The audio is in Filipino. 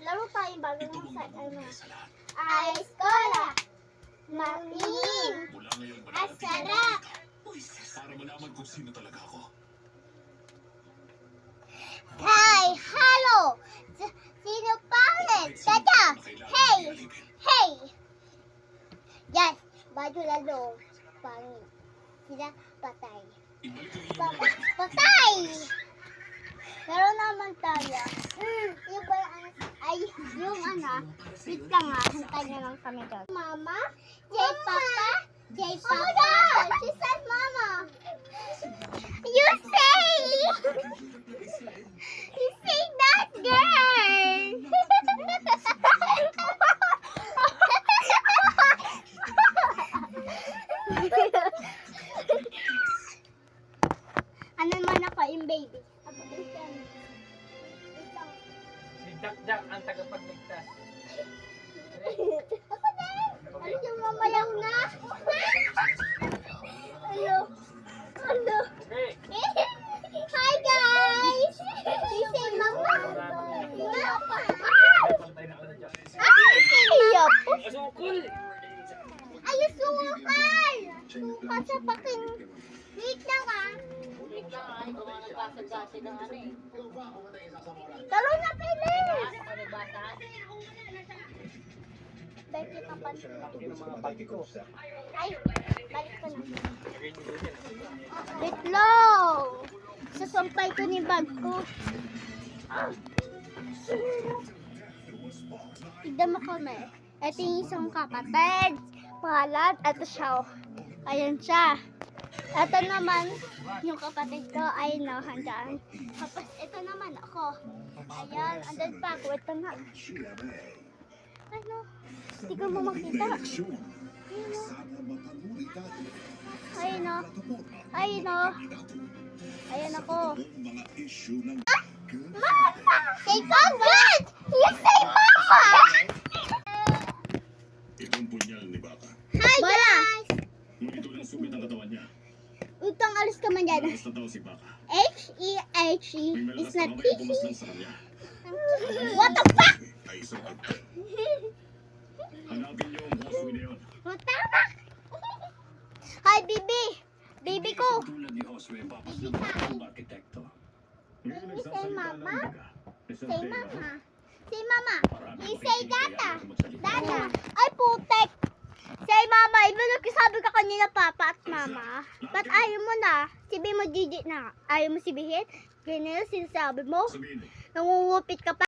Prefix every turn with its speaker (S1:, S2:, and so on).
S1: Laro tayo bago mo sa ay eskola. Main. At sarap.
S2: Para malaman kung sino talaga ako.
S1: Hi, hello. Sino pangit? Tata. Hey. Hey. Yes, baju lalo. Pangit. Sila patay. Patay. Pero naman tayo. Yung ba yung wait lang hantay na lang kami doon. Mama? Jay Papa? Jay Papa? She said Mama. You say that girl. Ano naman ako, yung baby.
S3: Si Jack ang tagapagligtas.
S1: Ako na! Ano yung mamayaw na? Hello? Hello?
S3: Okay.
S1: Hi guys! You say mama? Mama!
S3: Pantay na ako na Jack.
S1: Yup!
S3: Asukol!
S1: Ay, sukal! Sukal sa pakin. Wait lang Talo na, Pilis! Becky ka pa. Ay, balik ko na. Wait lang! Sasampay ko ni bag ko. Tignan mo kami. Ito yung isang kapatid. Pangalan, ito siya. Ayan siya. Ito naman, yung kapatid ko ay handaan. Tapos ito naman ako. Ayan, andun pa ako. Ito na. Ano? Hindi ko mo makita. Ayun o. Ayun o. Ayan ako. Mama! Say Mama! You say Mama!
S2: Itong punyal ni Baka.
S1: Hi guys!
S2: Ngunit ito rin sumit ang katawan niya.
S1: Utang alis ka man dyan.
S2: Malas na daw si Baka.
S1: H-E-H-E
S2: May
S1: is
S2: malakas na
S1: not
S2: kamay ang pumas
S1: P-E.
S2: lang sa kanya.
S1: What the fuck?
S2: Ay isang agto. Hanapin niyo ang Josue na yun.
S1: What the fuck? Hi, baby! Baby ko!
S2: Tulad ni Josue, papasluhan ang arkitekto. Ngayon
S1: Baby,
S2: nagsasalita
S1: say mama.
S2: lang baga. Isang
S1: Say
S2: tema.
S1: mama. Say mama.
S2: Marami
S1: He
S2: ang
S1: say
S2: pinipili
S1: data.
S2: ayaw magsalita.
S1: Data. Ay, putek! Say mama. Iba nagsasabi ka kanina, papa at mama. Ba't ayaw mo na? Sabi mo, Gigi na. Ayaw mo sabihin? Ganyan yung sinasabi mo?
S2: Sabihin,
S1: Nangungupit ka pa.